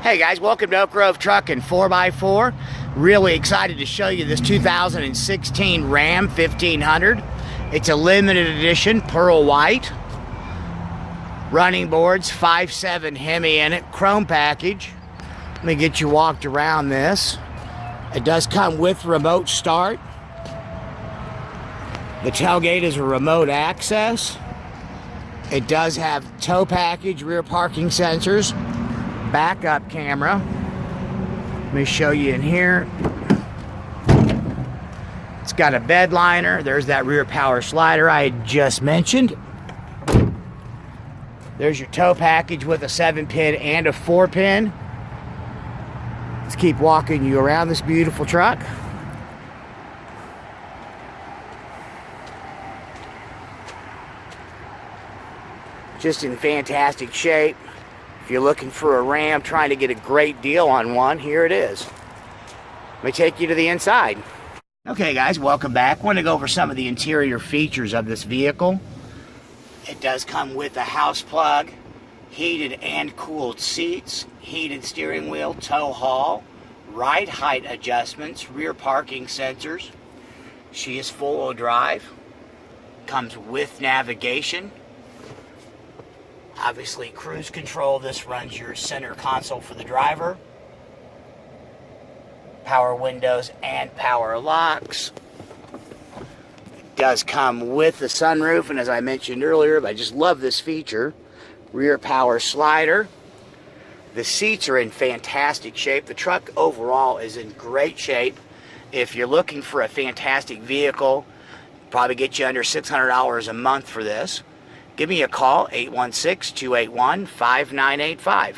Hey guys, welcome to Oak Grove Trucking 4x4. Really excited to show you this 2016 Ram 1500. It's a limited edition, pearl white. Running boards, 5.7 Hemi in it, chrome package. Let me get you walked around this. It does come with remote start. The tailgate is a remote access. It does have tow package, rear parking sensors, backup camera. Let me show you in here. It's got a bed liner. There's that rear power slider I had just mentioned. There's your tow package with a 7-pin and a 4-pin. Let's keep walking you around this beautiful truck. Just in fantastic shape. If you're looking for a Ram, trying to get a great deal on one, here it is. Let me take you to the inside. Okay guys, welcome back. Want to go over some of the interior features of this vehicle. It does come with a house plug, heated and cooled seats, heated steering wheel, tow haul, ride height adjustments, rear parking sensors. She is full-wheel drive. Comes with navigation. Obviously cruise control. This runs your center console for the driver. Power windows and power locks. It does come with the sunroof, and as I mentioned earlier, I just love this feature. Rear power slider. The seats are in fantastic shape. The truck overall is in great shape. If you're looking for a fantastic vehicle, probably get you under $600 a month for this. Give me a call, 816-281-5985.